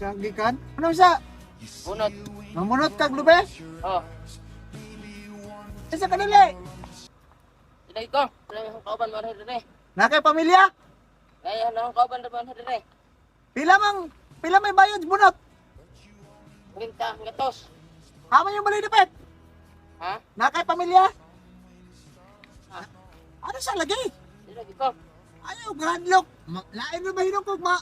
Sa gikan? Ano sa? Bunot. Mamunot kag lube? Oh, Isa ka dali. ilay ko. Ilay ang kauban mo rin eh. Nakay pamilya? Kaya ang kauban rin eh. Pila may bayad bunot? Minta, gatos. Haman yung balay dapit. Ha? Nakay pamilya? Ha? Ano sa lagi? Ilay ko. Ayaw, hadlok. Lain mo ba hinong kog ma...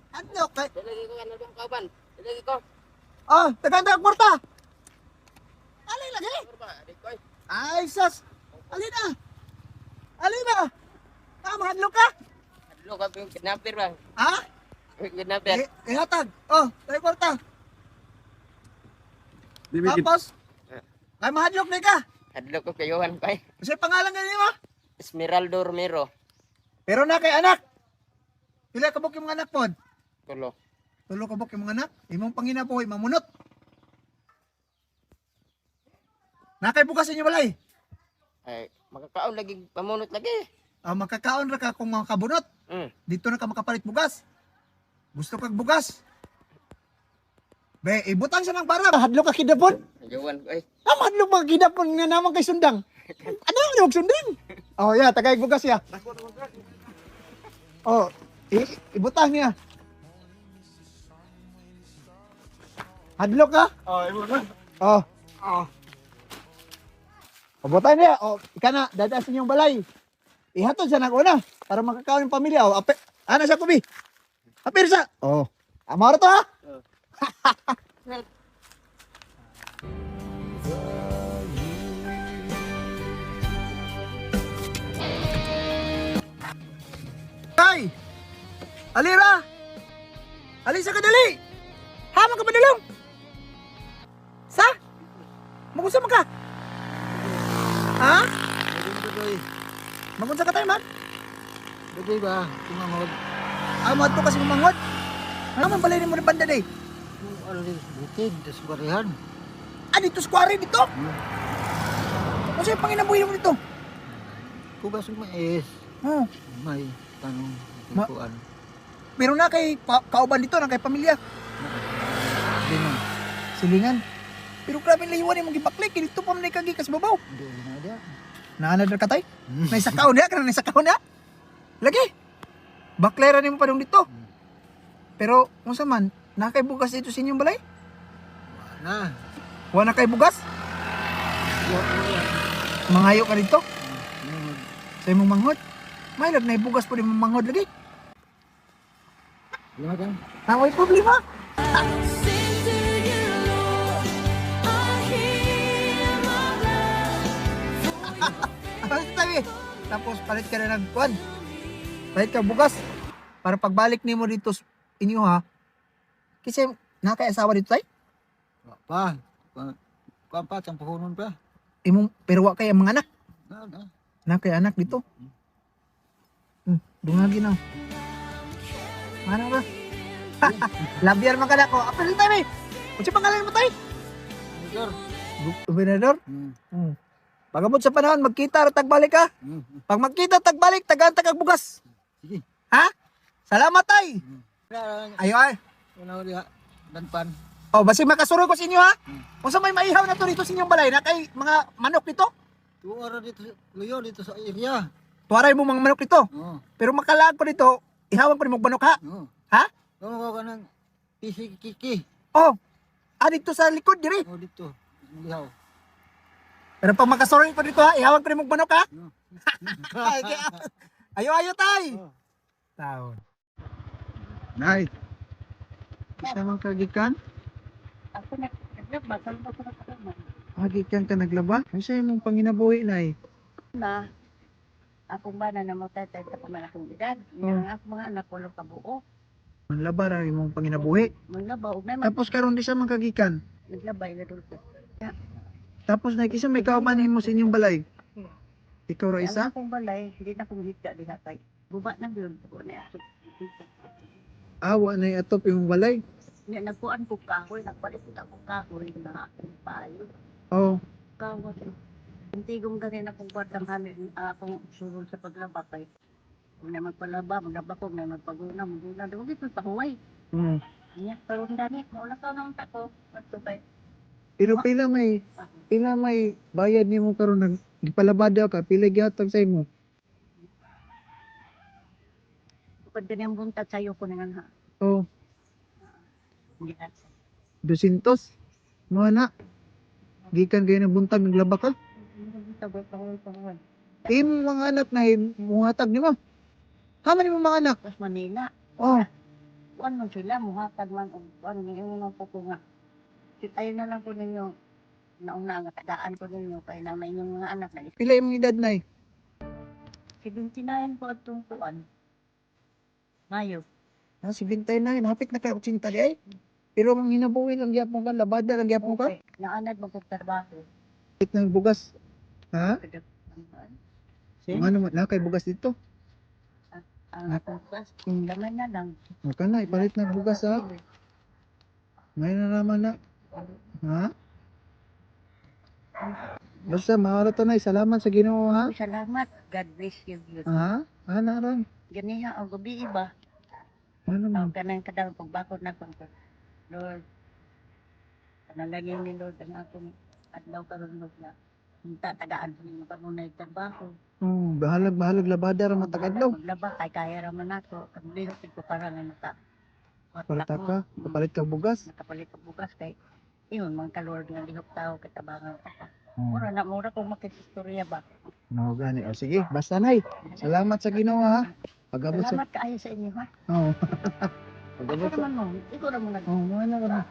Hadlok kay... Ilay ko ano ang kauban. Ilay ko. Oh, tagang kwarta. Alay lagi. Kurba, adik ko. Ay, sas. Alin na. Alin na. Mahadlok ka? Adlo ka yung kidnapper ba? Ha? Yung kidnapper. Ihatag. Oh, tayo kwarta. Tapos, ay mahadlok na ka. Adlo ko kayuhan ko eh. Kasi pangalan ganyan mo. Esmeraldo Romero. Pero na kay anak. Pila kabok yung mga anak pod? Tulo. Tulo kabok yung mga anak. Imong panginabuhi, mamunot. Nakay bukas inyo balay. Ay, makakaon lagi, pamunot lagi. Makakaon ra ka kung mga kabunot. Dito na ka makapalit bugas. Gusto kag bugas. Be, ibutang sa ng bara. Hadlok ka kidapon. Kayuhan ko eh. Hadlok mga kidapon nga naman kay sundang. Ano yung sundang? Oh, yeah, tagay bugas ya. Oh, ibutang niya. Hadlok ka? Oh, ibutang. Oh. Oh. Pabutan niya. O, ika na, dadasin yung balay. Ihatod siya ng una para makakaon yung pamilya. O, ano siya kubi? Apir siya. O, amaro to ha? Tay! Alira! Alisa ka dali! Hamang ka padulong! Sa? Magunsa man ka? Ha? Magunsa ka tayo, man? Dagay ba? Tumangod. Amad to kasi mamangod. Ano man balay mo ng banda day? Ano din? Bukid. Tas barihan. Dito square dito? Ano sa'yo panginabuhi mo dito? Kugas mo is. Oh, May tanong. Ma- Kuan. pero na kay kauban dito, na kay pamilya. Hindi na. Silingan. Pero grabe layuan yung gibaklik. Dito pa man kagikas babaw. Hindi na dia. Naanad na katay? Naisakaw na? Kanang naisakaw na? Lagi. Baklera ni mo pa dong dito. Pero, kung sa man, nakay bugas dito sa inyong balay? Na. Wala kay bugas? Mangayo ka dito? Sa imong manghod? May lag na bugas po din mong manghod lagi. Lima kan? Taway problema. Ano tayo eh? Tapos palit ka na ng kwan. Palit ka bugas. Para pagbalik nimo dito inyo ha. Kasi nakay-asawa dito tay? Pa. Kuan pa. Ang puhunon pa. Imong pero wa kay ang mga anak. Na. Nakay anak dito. Dungagi na. Mana ba? Labiar man kada ko. Apel tayo eh. Unsa pangalan mo tay? Sir. Gobernador? Hmm. Pagabot sa panahon, magkita at tagbalik ka. Pag magkita, tagbalik, tagaan tagag bugas. Sige. Ha? Salamat tay. Ayo ay. Ano dia? Danpan. O, basi makasuro ko sa inyo ha. Kung sa may maihaw na to dito sa inyong balay, na kay mga manok dito. Tuwara dito. Luyo dito sa area. Tuwaray mo mga manok dito. Oo. Pero makalaag ko dito, ihawan ko rin mga manok ha. Oo. Ha? Ano ka ng kiki? Oh, dito sa likod diri. Oh, dito. Lihaw. Pero pag makasuro ko dito ha, ihawan ko rin mga manok ha. Oo. Ayo tay. Oo. Taon. Nay. Isa man kagikan? Ako naglaba, salba ko na Kagikan ka naglaba? Ano sa'yo mong panginabuhi, nay? Na akong bana na matatay sa pamalakong edad. Yung akong mga anak ko lang kabuo. Manlaba ra imong panginabuhi. Maglaba, og na Tapos karon di sa man kagikan. naglabay na dulce. Tapos na kisa may kauban mo sa inyong balay. Ikaw ra Ang isa? akong balay, hindi na akong hita diha kay. Guba na yun. Ako na ako. Awa na atop imong balay. Nagkuhan ko kahoy, nagpalit ako kahoy na akong payo. Oh, Kahoy. Antigong ganin akong kwartang hamin, akong sulod sa paglaba kay. Kung na magpalaba, maglaba ko, may magpaguna, maguna. Huwag ito pahuway. mm. Nya pero dani mo na ka nang tako. Matubay. Pero pila may bayad nimo karon nag gipalabada ka pila gihatag sa imo? Pag ganyan buntag sayo ko na nga. Oh, Hindi na. 200. Mo na. Gikan kayo ng buntag naglaba ka. Tabot pa ko. Imo mga anak na muhatag nimo. Haman nimo mga anak. Tapos Manila. Oh, Kuan man sila, muhatag man og kuan ngayon ang po nga. Tayo na lang po ninyo nauna nga kadaan ko ninyo kay na may inyong mga anak na pila imong edad nay? 79 po atong kuan. Mayo. Ah, 79, hapit na kay 80 di ay. Pero ang hinabuhi lang gyapon ka, labada lang gyapon ka. Okay. Naanad mo kong trabaho. Hit ng bugas. Ha? Sige. Ano man na kay bugas dito? Ang akong class, laman na lang. Maka na ipalit ng bugas ha. Ngayon na naman na. Ha? Basta maharata na, salamat sa Ginoo ha. Salamat. God bless you. Yun. Ha? Ana ron. Ganiha ang gabi iba. Ano man? Ang kanang kadang pagbakod na ko. Lord, panalangin ni Lord ang akong adlaw karon Lord na hinta tagaan ko ng panunay trabaho. Bahalag labada ra matag-adlaw. Maglaba kay kaya ra man ako. Ang lihok ko para nga naka. Palita ka, kapalit ka bugas. Nakapalit og bugas kay iyon mga kalord nga lihok tao katabangan ka. Mura na mura kung makikistorya ba. No gani. O sige, basta nay. Salamat sa Ginoo ha. Pagabot sa Salamat kaayo sa inyo ha. Oo. Ikaw Pagabot sa naman mo. Ikaw naman nag ano ka.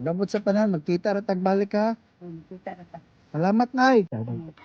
Pagabot sa tanan, magkita ra tag balik ha. kita na ta. Salamat nay. Salamat.